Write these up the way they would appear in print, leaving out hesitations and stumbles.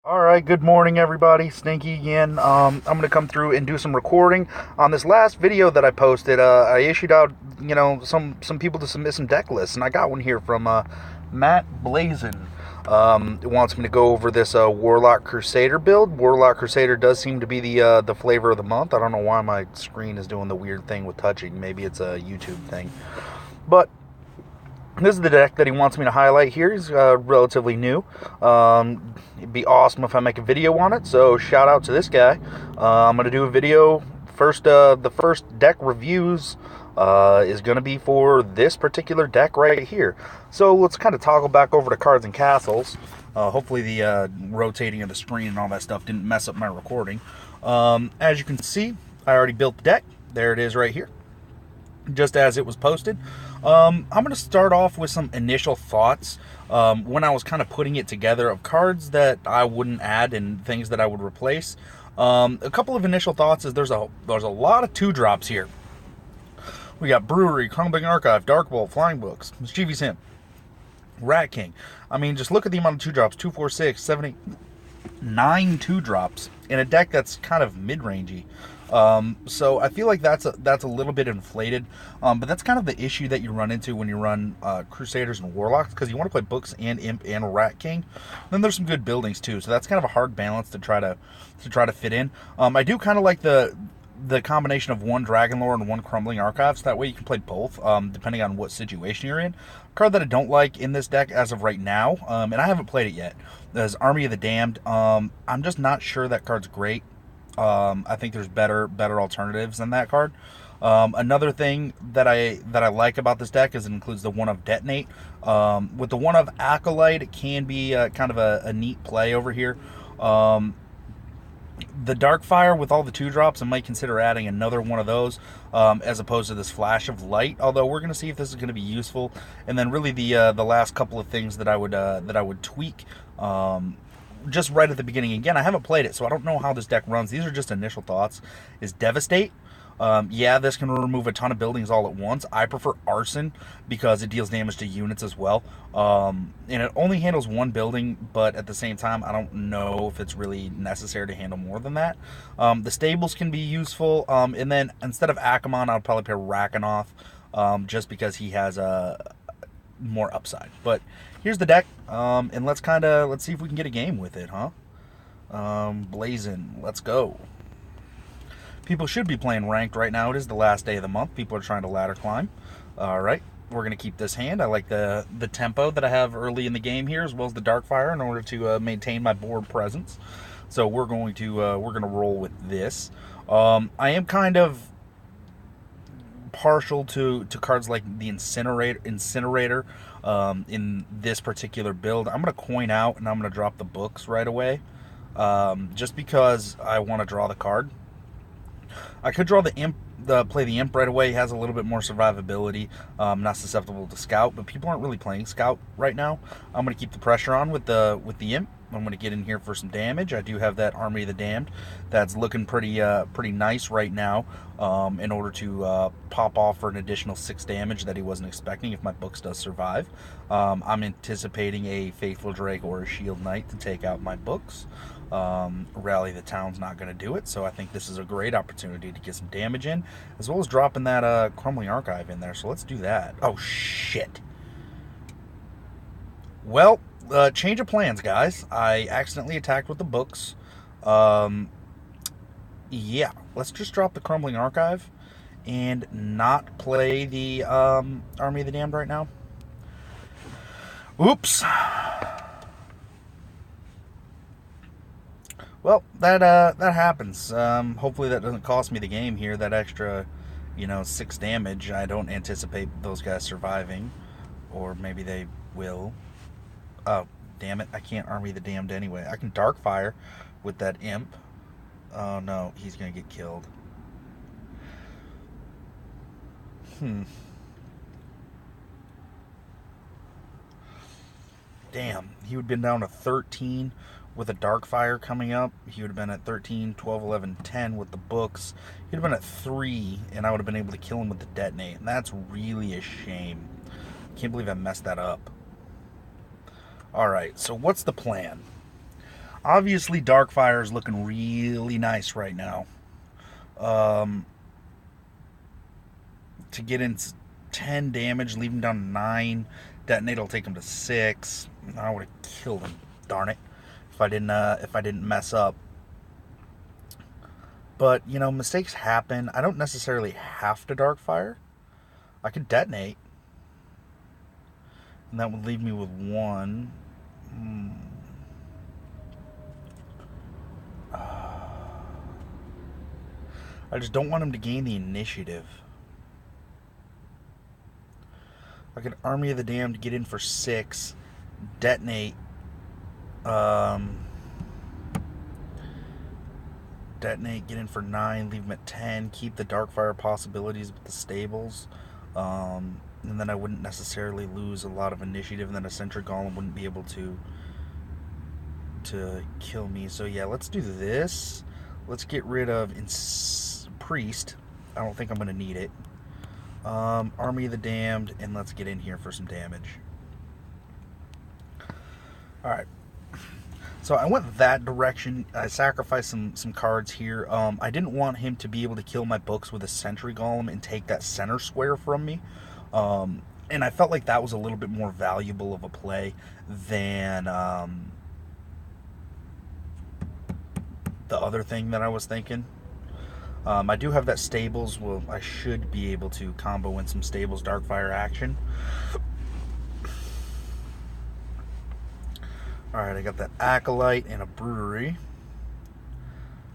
Alright, good morning everybody, Stinky again. I'm going to come through and do some recording on this last video that I posted. I issued out, some people to submit some deck lists, and I got one here from Matt Blazon. It wants me to go over this Warlock Crusader build. Warlock Crusader does seem to be the flavor of the month. I don't know why my screen is doing the weird thing with touching. Maybe it's a YouTube thing. But this is the deck that he wants me to highlight here. He's relatively new. It'd be awesome if I make a video on it, so shout out to this guy. I'm going to do a video. The first deck reviews is going to be for this particular deck right here. So let's kind of toggle back over to Cards and Castles. Hopefully the rotating of the screen and all that stuff didn't mess up my recording. As you can see, I already built the deck. There it is right here, just as it was posted. I'm going to start off with some initial thoughts when I was kind of putting it together of cards that I wouldn't add and things that I would replace. A couple of initial thoughts is there's a lot of 2-drops here. We got Brewery, Crumbling Archive, Dark Bolt, Flying Books, Mischievous Imp, Rat King. I mean, just look at the amount of 2-drops. 2, 4, 6, 7, 8, 9 2-drops in a deck that's kind of mid-rangey. So I feel like that's a little bit inflated, but that's kind of the issue that you run into when you run Crusaders and Warlocks, because you want to play Books and Imp and Rat King. Then there's some good buildings too, so that's kind of a hard balance to try to fit in. I do kind of like the combination of one Dragon Lore and one Crumbling Archive, so that way you can play both, depending on what situation you're in. A card that I don't like in this deck as of right now, and I haven't played it yet, is Army of the Damned. I'm just not sure that card's great. I think there's better alternatives than that card. Another thing that I like about this deck is it includes the one of Detonate. With the one of Acolyte, it can be kind of a neat play over here. The Darkfire with all the 2-drops, I might consider adding another one of those as opposed to this Flash of Light. Although we're going to see if this is going to be useful. And then really the last couple of things that I would tweak. Just right at the beginning. Again, I haven't played it, so I don't know how this deck runs. These are just initial thoughts. Is Devastate. Yeah, this can remove a ton of buildings all at once. I prefer Arson because it deals damage to units as well. And it only handles one building, but at the same time, I don't know if it's really necessary to handle more than that. The Stables can be useful. And then instead of Akamon, I'll probably pair Rakanoth, just because he has more upside. But here's the deck, and let's see if we can get a game with it, huh? Blazon, let's go. People should be playing ranked right now. It is the last day of the month. People are trying to ladder climb. All right, we're gonna keep this hand. I like the tempo that I have early in the game here, as well as the Darkfire, in order to maintain my board presence. So we're gonna roll with this. I am kind of partial to cards like the Incinerator in this particular build. I'm going to coin out and I'm going to drop the Books right away, just because I want to draw the card. I could draw the Imp, play the Imp right away. It has a little bit more survivability, not susceptible to Scout, but people aren't really playing Scout right now. I'm going to keep the pressure on with the Imp. I'm going to get in here for some damage. I do have that Army of the Damned that's looking pretty nice right now, in order to pop off for an additional 6 damage that he wasn't expecting if my Books does survive. I'm anticipating a Faithful Drake or a Shield Knight to take out my Books. Rally the Town's not going to do it, so I think this is a great opportunity to get some damage in, as well as dropping that Crumbling Archive in there, so let's do that. Oh, shit. Well, change of plans, guys. I accidentally attacked with the Books. Yeah, let's just drop the Crumbling Archive and not play the Army of the Damned right now. Oops. Well, that happens. Hopefully that doesn't cost me the game here. That extra, 6 damage. I don't anticipate those guys surviving, or maybe they will. Oh, damn it! I can't Army the Damned anyway. I can Darkfire with that Imp. Oh no, he's gonna get killed. Damn, he would have been down to 13 with a Darkfire coming up. He would have been at 13, 12, 11, 10 with the Books. He'd have been at 3, and I would have been able to kill him with the Detonate. And that's really a shame. Can't believe I messed that up. Alright, so what's the plan? Obviously, Darkfire is looking really nice right now. To get in 10 damage, leave him down to 9. Detonate will take him to 6. I would have killed him, darn it, if I didn't mess up. But, you know, mistakes happen. I don't necessarily have to Darkfire. I could detonate. And that would leave me with 1. I just don't want him to gain the initiative. I could Army of the Damned, get in for 6, detonate. Detonate, get in for 9, leave him at 10, keep the Darkfire possibilities with the stables. And then I wouldn't necessarily lose a lot of initiative, and then a Sentry Golem wouldn't be able to kill me. So yeah, let's do this. Let's get rid of Priest. I don't think I'm going to need it. Army of the Damned, and let's get in here for some damage. Alright. So I went that direction. I sacrificed some cards here. I didn't want him to be able to kill my books with a Sentry Golem and take that center square from me. And I felt like that was a little bit more valuable of a play than the other thing that I was thinking. I do have that Stables. Well, I should be able to combo in some Stables Darkfire action. Alright, I got that Acolyte and a Brewery.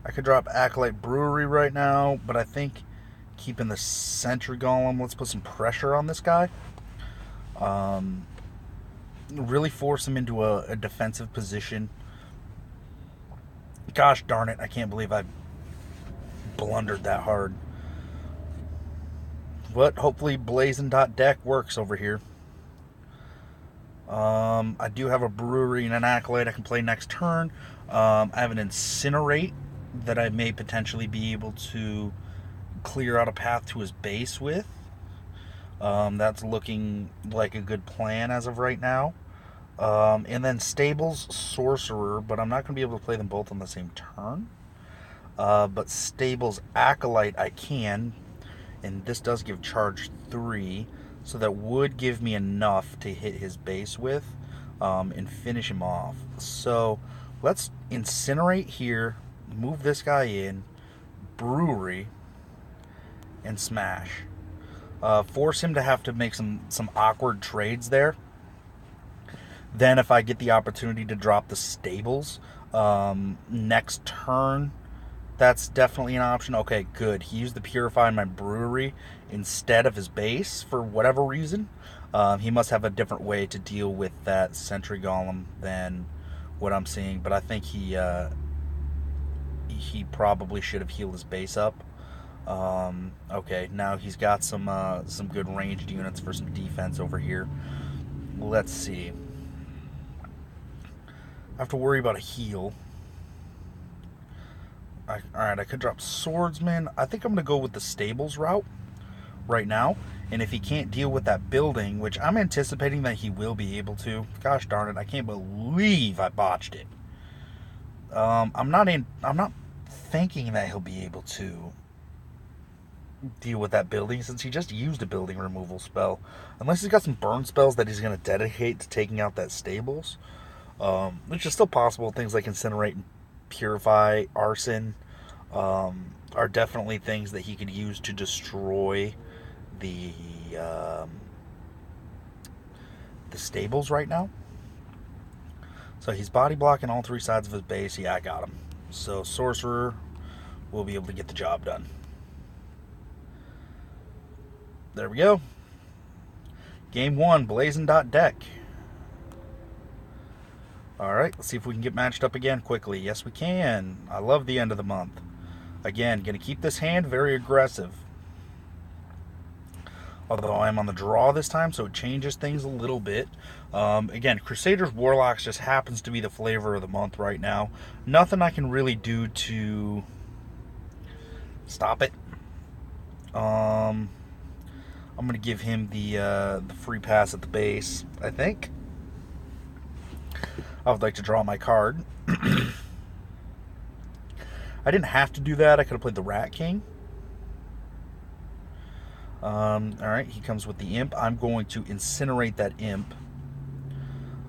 I could drop Acolyte Brewery right now, but I think keeping the Sentry Golem, let's put some pressure on this guy. Really force him into a defensive position. Gosh darn it, I can't believe I blundered that hard. But hopefully Blazon.deck works over here. I do have a Brewery and an Acolyte I can play next turn. I have an Incinerate that I may potentially be able to clear out a path to his base with. That's looking like a good plan as of right now. And then Stables Sorcerer, but I'm not going to be able to play them both on the same turn. But Stables Acolyte I can, and this does give charge 3, so that would give me enough to hit his base with and finish him off. So let's Incinerate here, move this guy in, Brewery, and smash. Force him to have to make some awkward trades there. Then if I get the opportunity to drop the Stables next turn, that's definitely an option. Okay, good. He used the Purify in my Brewery instead of his base for whatever reason. He must have a different way to deal with that Sentry Golem than what I'm seeing. But I think he probably should have healed his base up. Okay, now he's got some good ranged units for some defense over here. Let's see. I have to worry about a heal. Alright, I could drop Swordsman. I think I'm going to go with the Stables route right now. And if he can't deal with that building, which I'm anticipating that he will be able to. Gosh darn it, I can't believe I botched it. I'm not thinking that he'll be able to deal with that building, since he just used a building removal spell. Unless he's got some burn spells that he's going to dedicate to taking out that Stables. Which is still possible. Things like Incinerate and Purify, Arson are definitely things that he could use to destroy the Stables right now. So he's body blocking all 3 sides of his base. Yeah, I got him. So Sorcerer will be able to get the job done. There we go. Game 1, Blazon.deck. Alright, let's see if we can get matched up again quickly. Yes, we can. I love the end of the month. Again, going to keep this hand very aggressive. Although I'm on the draw this time, so it changes things a little bit. Again, Crusaders Warlocks just happens to be the flavor of the month right now. Nothing I can really do to stop it. I'm going to give him the free pass at the base, I think. I would like to draw my card. I didn't have to do that. I could have played the Rat King. Alright, he comes with the Imp. I'm going to incinerate that Imp.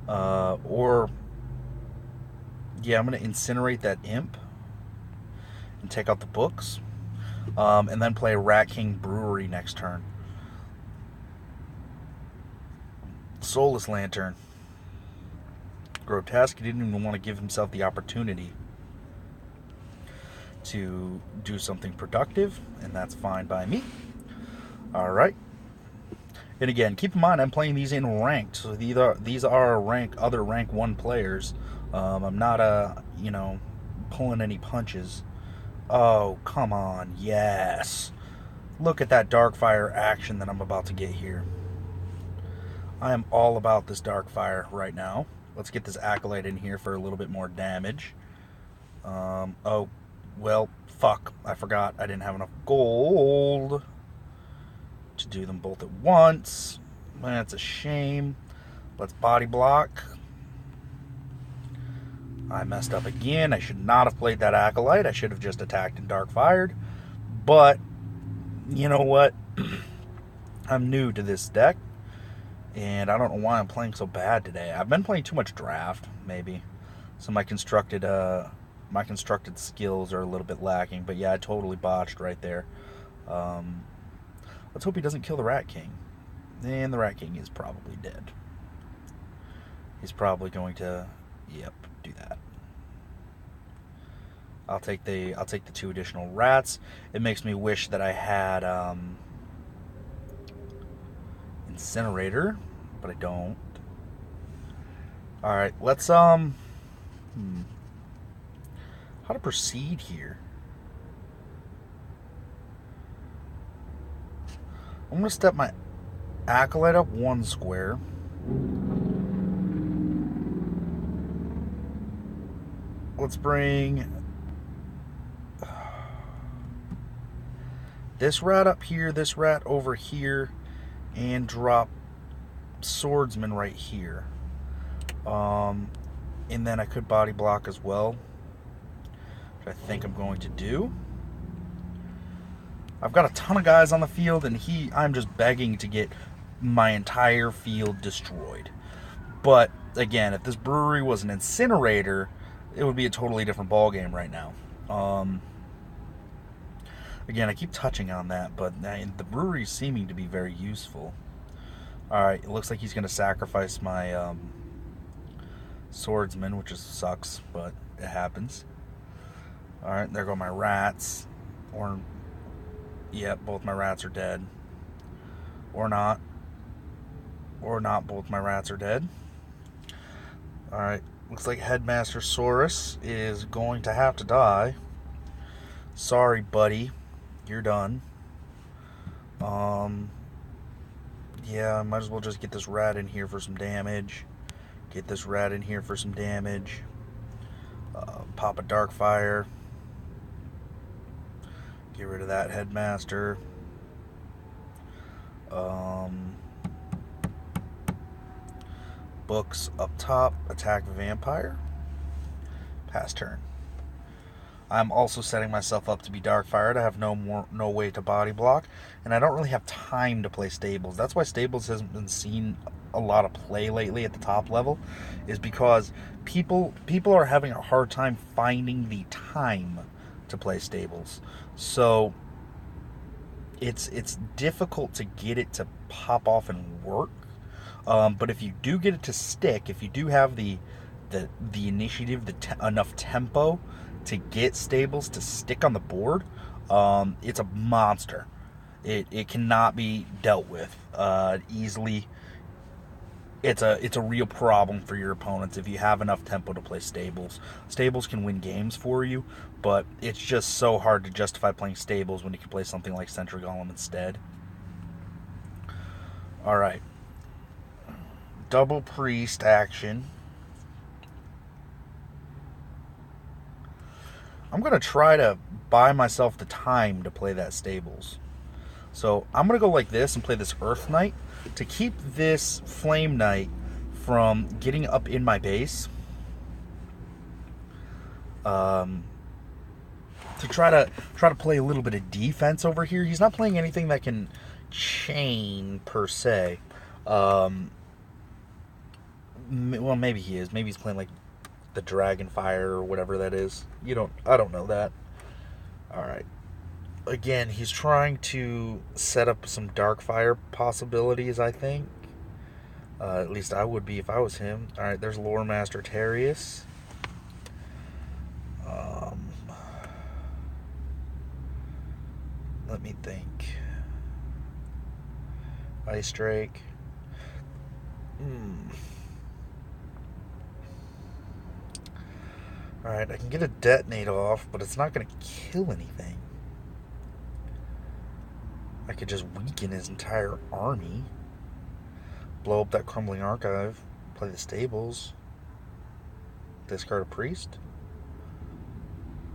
Yeah, I'm going to incinerate that Imp and take out the books. And then play Rat King Brewery next turn. Soulless Lantern. Grotesque. He didn't even want to give himself the opportunity to do something productive, and that's fine by me. Alright. And again, keep in mind, I'm playing these in ranked, so these are other rank 1 players. I'm not, pulling any punches. Oh, come on, yes. Look at that Darkfire action that I'm about to get here. I am all about this Darkfire right now. Let's get this Acolyte in here for a little bit more damage. Oh, well, fuck. I forgot I didn't have enough gold to do them both at once. That's a shame. Let's body block. I messed up again. I should not have played that Acolyte. I should have just attacked and Darkfired. But, you know what? I'm new to this deck, and I don't know why I'm playing so bad today. I've been playing too much draft, maybe. So my constructed skills are a little bit lacking. But yeah, I totally botched right there. Let's hope he doesn't kill the Rat King. And the Rat King is probably dead. He's probably going to, yep, do that. I'll take the 2 additional rats. It makes me wish that I had Incinerator, but I don't. All right, let's how to proceed here. I'm going to step my Acolyte up 1 square. Let's bring this rat up here, this rat over here, and drop Swordsman right here. And then I could body block as well, which I think I'm going to do. I've got a ton of guys on the field, and I'm just begging to get my entire field destroyed. But, again, if this brewery was an incinerator, it would be a totally different ballgame right now. Again, I keep touching on that, but the brewery is seeming to be very useful. Alright, it looks like he's going to sacrifice my Swordsman, which sucks, but it happens. Alright, there go my rats. Yep, both my rats are dead. Or not. Or not, both my rats are dead. Alright, looks like Headmaster Saurus is going to have to die. Sorry, buddy. You're done. Yeah, I might as well just get this rat in here for some damage. Get this rat in here for some damage. Pop a Darkfire. Get rid of that Headmaster. Books up top. Attack Vampire. Pass turn. I'm also setting myself up to be Darkfired. I have no way to body block, and I don't really have time to play Stables. That's why Stables hasn't been seen a lot of play lately at the top level, is because people are having a hard time finding the time to play Stables. So it's difficult to get it to pop off and work. But if you do get it to stick, if you do have the initiative, enough tempo to get Stables to stick on the board, it's a monster. It cannot be dealt with easily. It's a real problem for your opponents if you have enough tempo to play Stables. Stables can win games for you, but it's just so hard to justify playing Stables when you can play something like Sentry Golem instead. Alright. Double Priest action. I'm going to try to buy myself the time to play that Stables. So I'm going to go like this and play this Earth Knight to keep this Flame Knight from getting up in my base. to try to play a little bit of defense over here. He's not playing anything that can chain per se. Well, maybe he is. Maybe he's playing like the Dragon Fire or whatever that is. I don't know that. All right. Again, he's trying to set up some Darkfire possibilities, I think. At least I would be if I was him. All right, there's Lore Master Terrius. Let me think. Ice Drake. Alright, I can get a Detonate off, but it's not going to kill anything. I could just weaken his entire army. Blow up that Crumbling Archive. Play the Stables. Discard a Priest.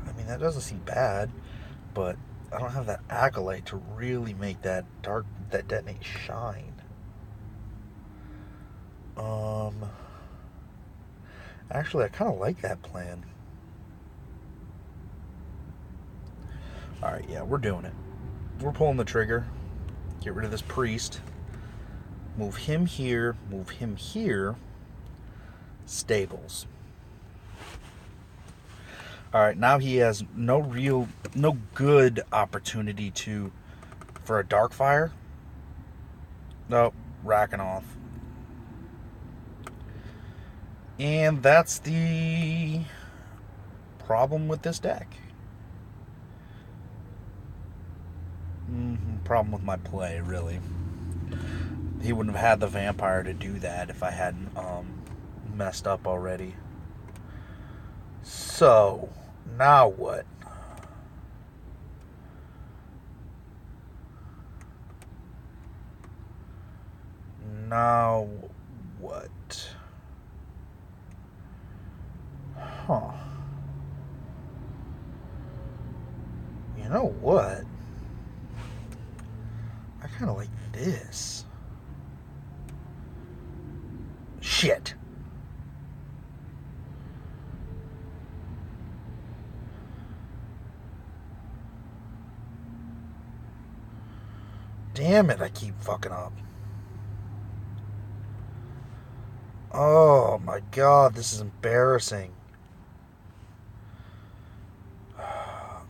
I mean, that doesn't seem bad, but I don't have that Acolyte to really make that Detonate shine. Actually, I kind of like that plan. Alright, yeah, we're doing it. We're pulling the trigger. Get rid of this Priest. Move him here. Move him here. Stables. Alright, now he has no good opportunity for a Darkfire. Nope, racking off. And that's the problem with this deck. Problem with my play, really. He wouldn't have had the Vampire to do that if I hadn't messed up already. So, now what? Now what? Huh. You know what? I kind of like this. Shit. Damn it, I keep fucking up. Oh my god, this is embarrassing.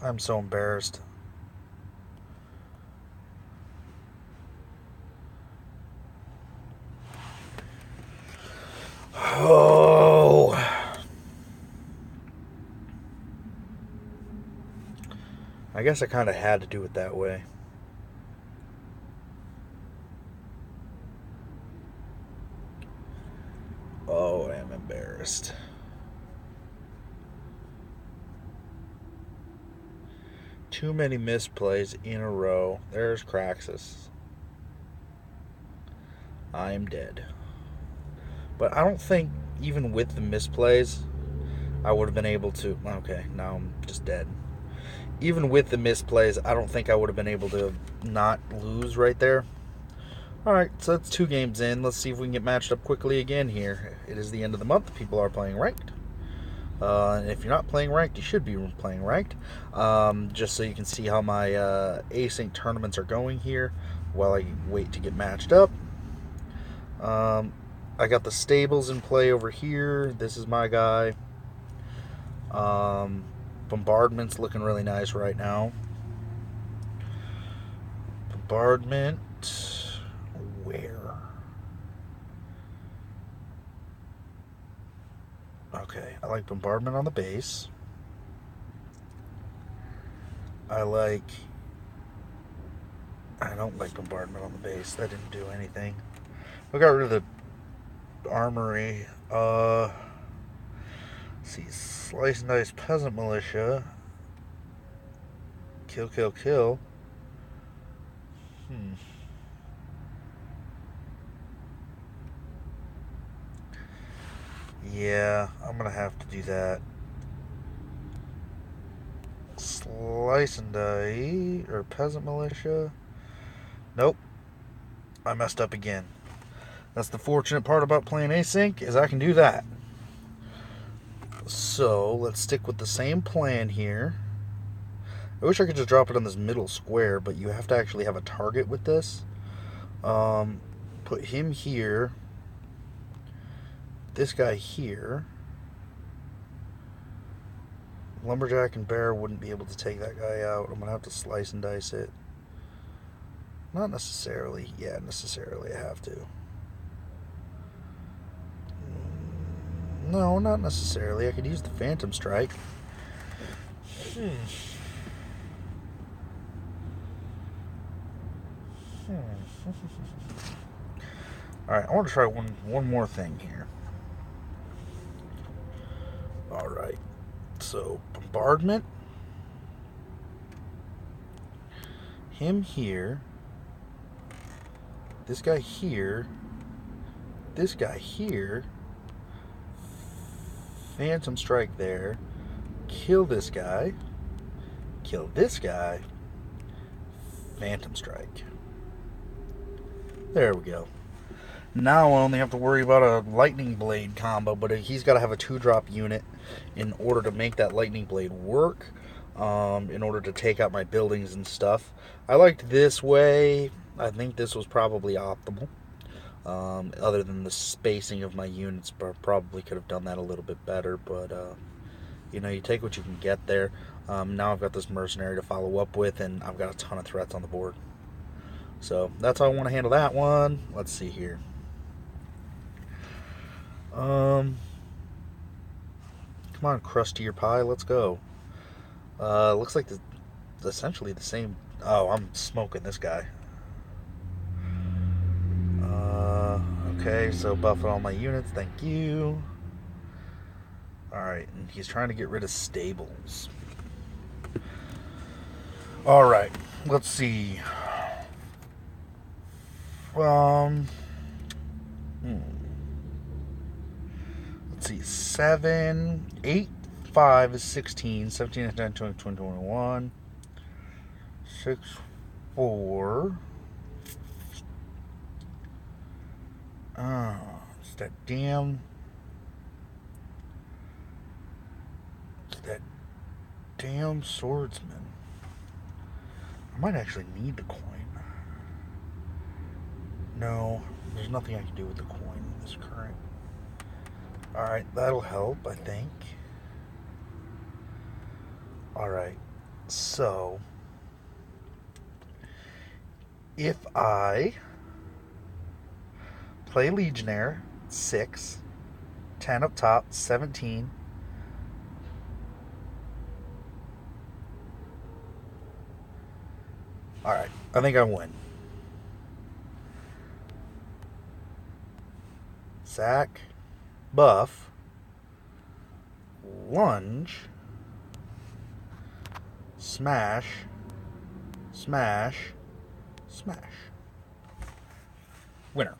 I'm so embarrassed. Oh. I guess I kind of had to do it that way. Oh, I'm embarrassed. Too many misplays in a row. There's Craxus. I am dead. But I don't think, even with the misplays, I would have been able to... Okay, now I'm just dead. Even with the misplays, I don't think I would have been able to not lose right there. Alright, so that's 2 games in. Let's see if we can get matched up quickly again here. It is the end of the month. People are playing ranked. And if you're not playing ranked, you should be playing ranked. Just so you can see how my async tournaments are going here while I wait to get matched up. I got the Stables in play over here. This is my guy. Bombardment's looking really nice right now. Bombardment... Where? Okay, I like Bombardment on the base. I don't like Bombardment on the base. That didn't do anything. We got rid of the Armory. Let's see, Slice and Dice Peasant Militia. Kill, kill, kill. Yeah, I'm gonna have to do that. Slice and Die, or Peasant Militia. Nope. I messed up again. That's the fortunate part about playing async, is I can do that. So let's stick with the same plan here. I wish I could just drop it on this middle square, but you have to actually have a target with this. Put him here. This guy here. Lumberjack and bear wouldn't be able to take that guy out. I'm going to have to slice and dice it. Not necessarily. Yeah, necessarily I have to. No, not necessarily. I could use the Phantom Strike. Alright, I want to try one more thing here. Alright. So, bombardment. Him here. This guy here. This guy here. Phantom Strike there. Kill this guy. Kill this guy. Phantom Strike. There we go. Now I only have to worry about a lightning blade combo, but he's got to have a 2-drop unit in order to make that lightning blade work, in order to take out my buildings and stuff. I liked this way. I think this was probably optimal. Other than the spacing of my units, probably could have done that a little bit better, but you know, you take what you can get there. Now I've got this mercenary to follow up with, and I've got a ton of threats on the board. So that's how I want to handle that one. Let's see here. Come on, crusty your pie, let's go. Looks like essentially the same. Oh, I'm smoking this guy. Okay, so buff all my units, thank you. Alright, and he's trying to get rid of stables. Alright, let's see. Let's see, 7, 8, 5 is 16, 17, 19, 20, 21, 6, 4. It's that damn swordsman. I might actually need the coin. No, there's nothing I can do with the coin in this current. Alright, that'll help, I think. Alright, so if I play Legionnaire, 6, 10 up top, 17. Alright, I think I win. Sack, buff, lunge, smash, smash, smash. Winner.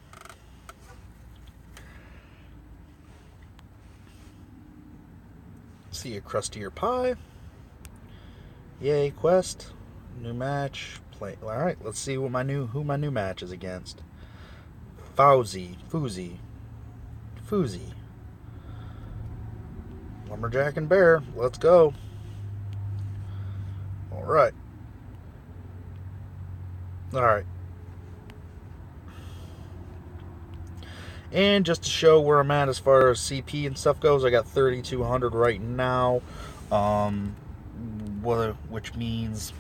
See a crustier pie. Yay, quest. New match. Play. Alright, let's see what who my new match is against. Foozy. Lumberjack and bear. Let's go. Alright. Alright. And just to show where I'm at as far as CP and stuff goes, I got 3,200 right now, which means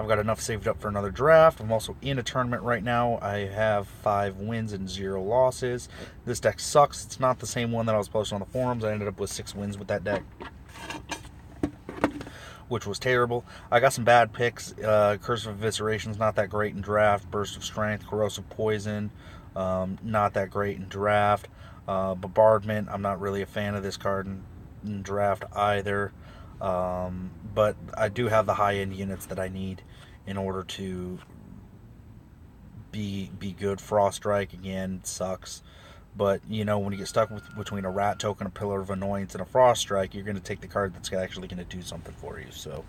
I've got enough saved up for another draft. I'm also in a tournament right now. I have 5 wins and 0 losses. This deck sucks. It's not the same one that I was posting on the forums. I ended up with 6 wins with that deck, which was terrible. I got some bad picks. Curse of Evisceration is not that great in draft. Burst of Strength, Corrosive Poison, not that great in draft. Bombardment, I'm not really a fan of this card in draft either. But I do have the high-end units that I need in order to be good. Frost Strike, again, sucks. But, you know, when you get stuck between a Rat Token, a Pillar of Annoyance, and a Frost Strike, you're going to take the card that's actually going to do something for you. So,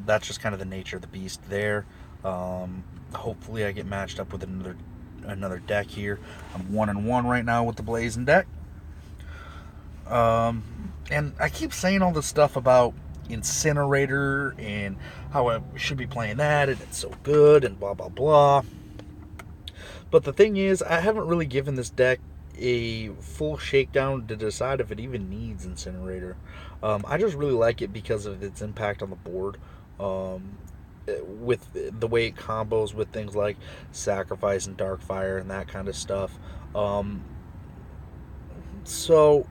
that's just kind of the nature of the beast there. Hopefully I get matched up with another deck here. I'm 1-1 right now with the Blazon deck. And I keep saying all this stuff about Incinerator and how I should be playing that and it's so good and blah blah blah. But the thing is, I haven't really given this deck a full shakedown to decide if it even needs Incinerator. I just really like it because of its impact on the board. Um, with the way it combos with things like Sacrifice and Darkfire and that kind of stuff. Um, so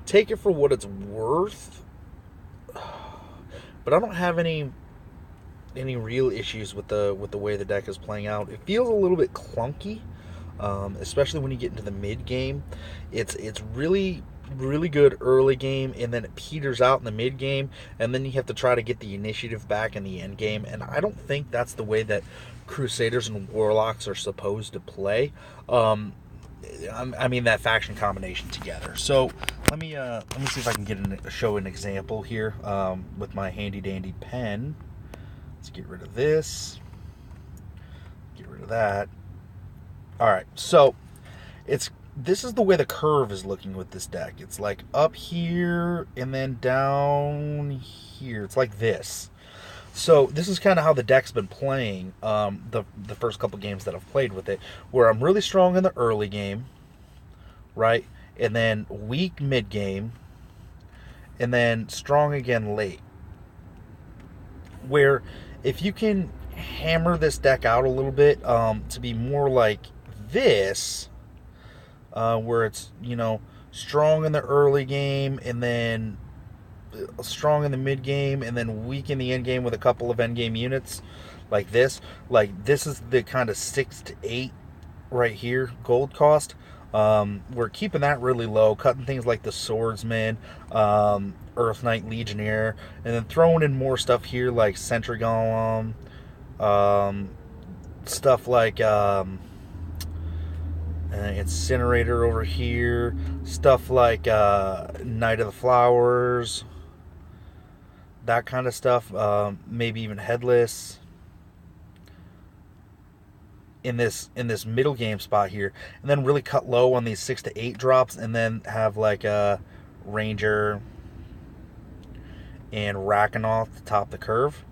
take it for what it's worth, but I don't have any real issues with the way the deck is playing out. It feels a little bit clunky, especially when you get into the mid game. It's really good early game, and then it peters out in the mid game, and then you have to try to get the initiative back in the end game. And I don't think that's the way that Crusaders and Warlocks are supposed to play. I mean that faction combination together. So let me see if I can show an example here with my handy dandy pen. Let's get rid of this. Get rid of that. All right, so this is the way the curve is looking with this deck. It's like up here and then down here. It's like this. So this is kind of how the deck's been playing the first couple games that I've played with it, where I'm really strong in the early game, right? And then weak mid game, and then strong again late. Where if you can hammer this deck out a little bit to be more like this, where it's, you know, strong in the early game and then strong in the mid game and then weak in the end game with a couple of end game units like this. Like this is the kind of 6 to 8 right here gold cost. We're keeping that really low, cutting things like the Swordsman, Earth Knight Legionnaire, and then throwing in more stuff here like Sentry Golem, stuff like Incinerator over here, stuff like Knight of the Flowers, that kind of stuff, maybe even Headless in this middle game spot here, and then really cut low on these 6 to 8 drops, and then have like a Ranger and Rakanoth to top the curve,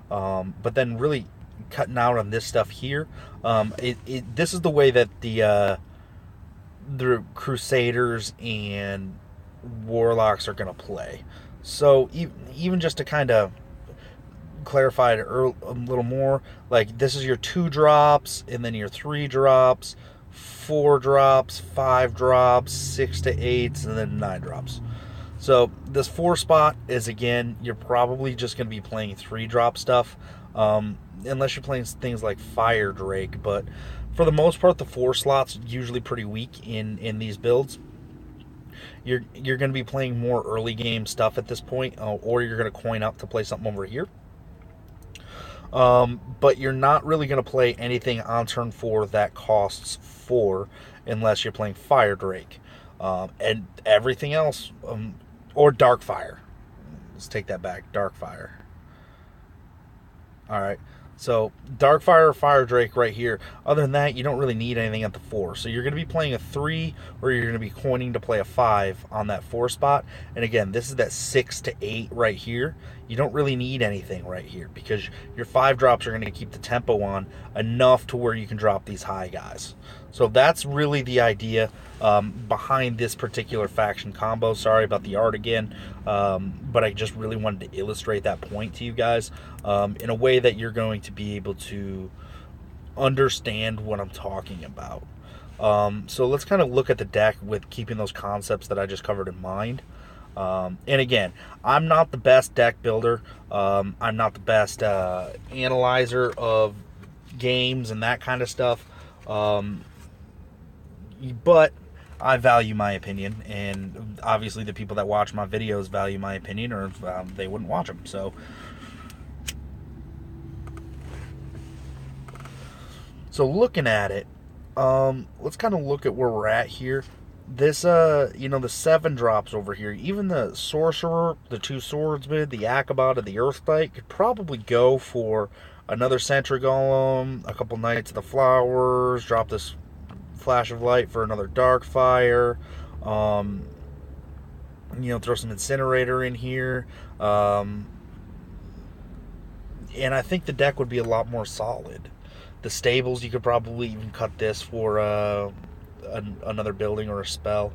but then really cutting out on this stuff here. This is the way that the Crusaders and Warlocks are going to play. So even just to kind of clarify it a little more, like this is your 2 drops, and then your 3 drops, 4 drops, 5 drops, 6 to 8s, and then 9 drops. So this 4 spot is, again, you're probably just going to be playing 3 drop stuff, unless you're playing things like Fire Drake. But for the most part, the 4 slot's usually pretty weak in these builds. You're going to be playing more early game stuff at this point, or you're going to coin up to play something over here. But you're not really going to play anything on turn 4 that costs 4 unless you're playing Fire Drake. And everything else, or Darkfire. Let's take that back, Darkfire. Alright, so Darkfire or Fire Drake right here. Other than that, you don't really need anything at the 4. So you're going to be playing a 3, or you're going to be coining to play a 5 on that 4 spot. And again, this is that 6 to 8 right here. You don't really need anything right here, because your 5 drops are going to keep the tempo on enough to where you can drop these high guys. So that's really the idea behind this particular faction combo. Sorry about the art again, but I just really wanted to illustrate that point to you guys in a way that you're going to be able to understand what I'm talking about. So let's kind of look at the deck with keeping those concepts that I just covered in mind. And again, I'm not the best deck builder. I'm not the best analyzer of games and that kind of stuff. But I value my opinion, and obviously the people that watch my videos value my opinion, or they wouldn't watch them. So looking at it, let's kind of look at where we're at here. This, you know, the 7 drops over here, even the Sorcerer, the 2 Swordsmen, the Akabot, and the Earthbite could probably go for another Sentry Golem, a couple Knights of the Flowers, drop this Flash of Light for another Darkfire, Throw some incinerator in here. And I think the deck would be a lot more solid. The stables, you could probably even cut this for another building or a spell.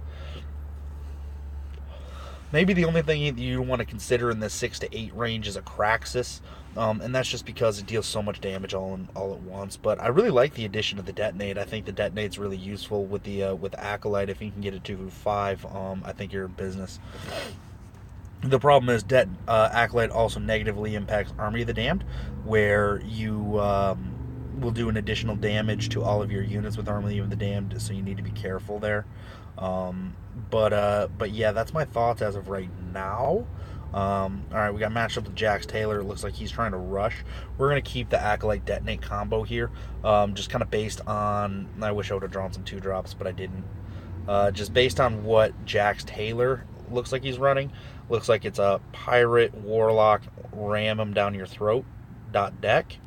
Maybe the only thing you want to consider in the 6 to 8 range is a Craxus, and that's just because it deals so much damage all at once. But I really like the addition of the Detonate. I think the Detonate's really useful with the Acolyte. If you can get it to 5, I think you're in business. The problem is Acolyte also negatively impacts Army of the Damned, where you will do an additional damage to all of your units with Army of the Damned, so you need to be careful there. But yeah, that's my thoughts as of right now. Alright, we got matched up with Jax Taylor. It looks like he's trying to rush. We're going to keep the Acolyte Detonate combo here, just kind of based on... I wish I would have drawn some 2-drops, but I didn't. Just based on what Jax Taylor looks like he's running. Looks like it's a Pirate, Warlock, ram him down your throat deck.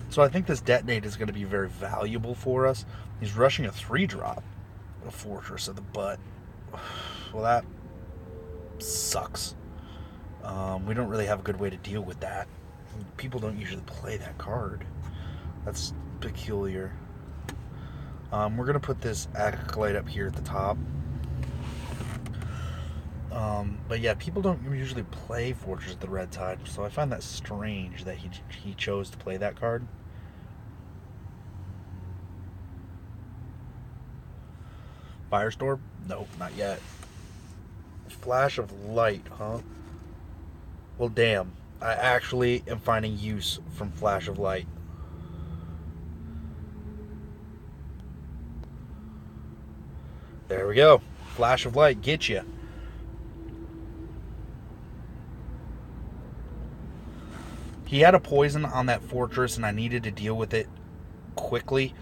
So I think this Detonate is going to be very valuable for us. He's rushing a 3-drop, a Fortress of the Butt. Well, that sucks. We don't really have a good way to deal with that. People don't usually play that card. That's peculiar. We're going to put this Acolyte up here at the top. But yeah, people don't usually play Fortress of the Red Tide, so I find that strange that he chose to play that card. Firestorm? Nope, not yet. Flash of Light, huh? Well, damn. I actually am finding use from Flash of Light. There we go. Flash of Light, get you. He had a poison on that fortress, and I needed to deal with it quickly.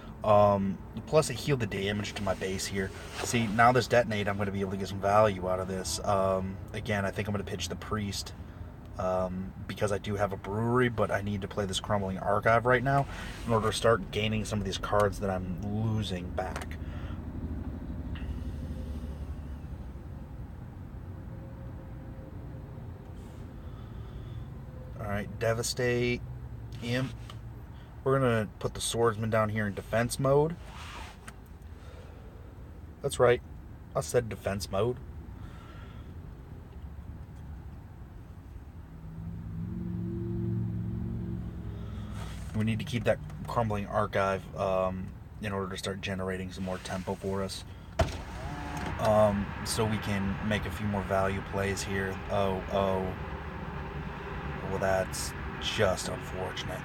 Plus, it healed the damage to my base here. See, now this Detonate, I'm going to be able to get some value out of this. Again, I think I'm going to pitch the Priest, because I do have a brewery, but I need to play this Crumbling Archive right now in order to start gaining some of these cards that I'm losing back. Alright, Devastate, Imp. We're going to put the Swordsman down here in defense mode. That's right, I said defense mode. We need to keep that Crumbling Archive in order to start generating some more tempo for us. So we can make a few more value plays here. Oh. Well, that's just unfortunate.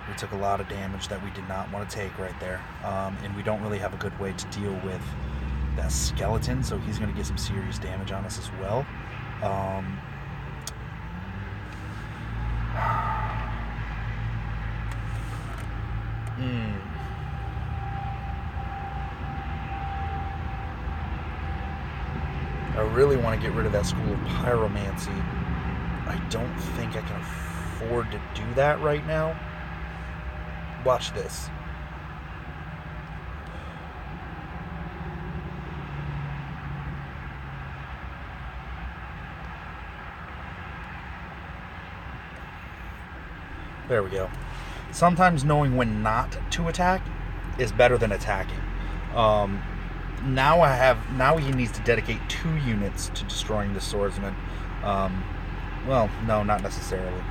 We took a lot of damage that we did not want to take right there. And we don't really have a good way to deal with that skeleton, so he's going to get some serious damage on us as well. I really want to get rid of that School of Pyromancy. I don't think I can afford to do that right now. Watch this. There we go. Sometimes knowing when not to attack is better than attacking. Now he needs to dedicate 2 units to destroying the Swordsman. Well, no, not necessarily.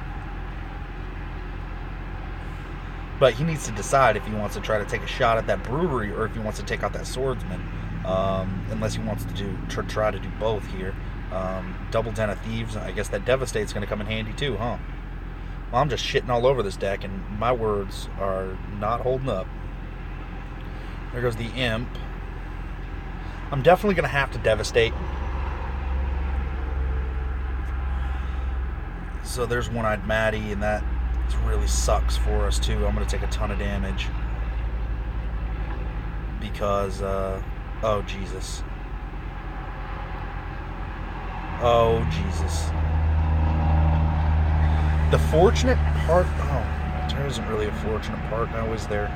But he needs to decide if he wants to try to take a shot at that brewery or if he wants to take out that Swordsman. Unless he wants to try to do both here. Double Den of Thieves. I guess that Devastate's going to come in handy too, huh? Well, I'm just shitting all over this deck, and my words are not holding up. There goes the Imp. I'm definitely going to have to Devastate. So there's One-Eyed Maddie, and that really sucks for us too. I'm going to take a ton of damage. Because, oh Jesus. Oh Jesus. The fortunate part, oh, there isn't really a fortunate part now, is there?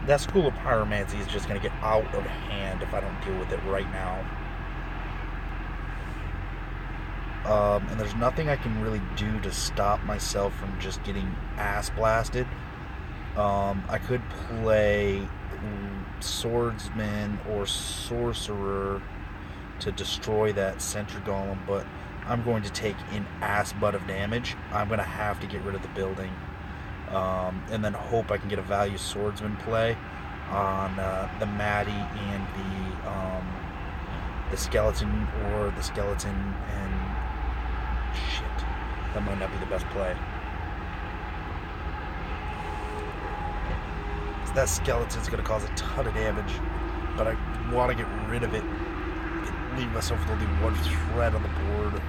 That School of Pyromancy is just going to get out of hand if I don't deal with it right now. And there's nothing I can really do to stop myself from just getting ass blasted. I could play Swordsman or Sorcerer to destroy that Sentry Golem, but I'm going to take an ass butt of damage. I'm going to have to get rid of the building. And then hope I can get a value Swordsman play on the Maddie and the Skeleton, or the Skeleton and... Shit. That might not be the best play. That Skeleton's going to cause a ton of damage, but I want to get rid of it. Leave myself with only one threat on the board.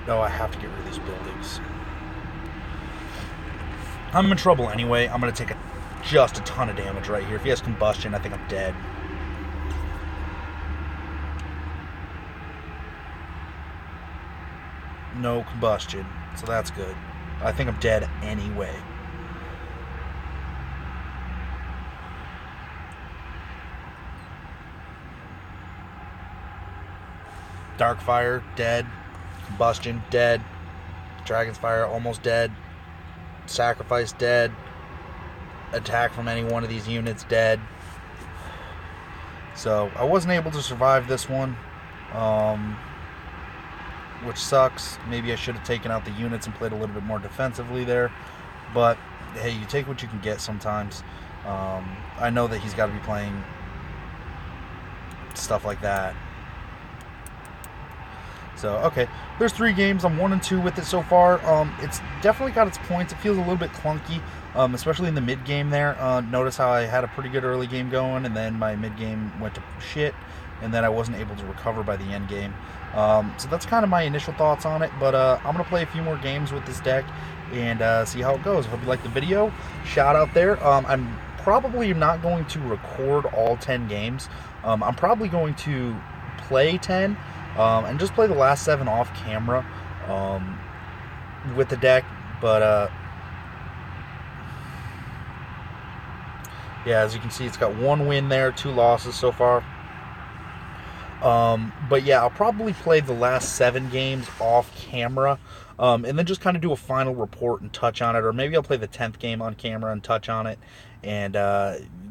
No, I have to get rid of these buildings. I'm in trouble anyway. I'm going to take just a ton of damage right here. If he has Combustion, I think I'm dead. No Combustion, so that's good. I think I'm dead anyway. Darkfire, dead. Combustion, dead. Dragon's Fire, almost dead. Sacrifice, dead. Attack from any one of these units, dead. So, I wasn't able to survive this one, which sucks. Maybe I should have taken out the units and played a little bit more defensively there. But, hey, you take what you can get sometimes. I know that he's got to be playing stuff like that. So, okay, there's 3 games. I'm 1-2 with it so far. It's definitely got its points. It feels a little bit clunky, especially in the mid game there. Notice how I had a pretty good early game going, and then my mid game went to shit, and then I wasn't able to recover by the end game. So that's kind of my initial thoughts on it, but I'm going to play a few more games with this deck and see how it goes. Hope you like the video. Shout out there. I'm probably not going to record all 10 games. I'm probably going to play 10. And just play the last 7 off camera with the deck, but yeah, as you can see, it's got 1 win there, 2 losses so far. But yeah, I'll probably play the last 7 games off camera, and then just kind of do a final report and touch on it, or maybe I'll play the 10th game on camera and touch on it and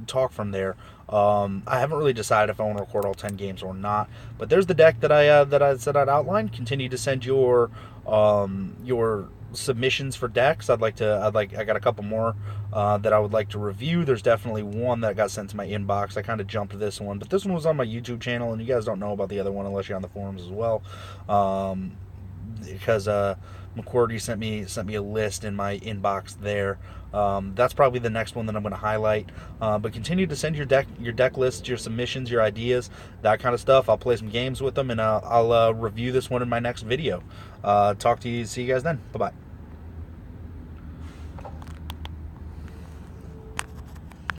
talk from there. I haven't really decided if I want to record all 10 games or not, but there's the deck that I said I'd outline. Continue to send your submissions for decks. I got a couple more that I would like to review. There's definitely one that got sent to my inbox. I kind of jumped this one, but this one was on my YouTube channel, and you guys don't know about the other one unless you're on the forums as well. Because McCourty sent me a list in my inbox there. That's probably the next one that I'm going to highlight. But continue to send your deck lists, your submissions, your ideas, that kind of stuff. I'll play some games with them, and I'll review this one in my next video. See you guys then. Bye bye.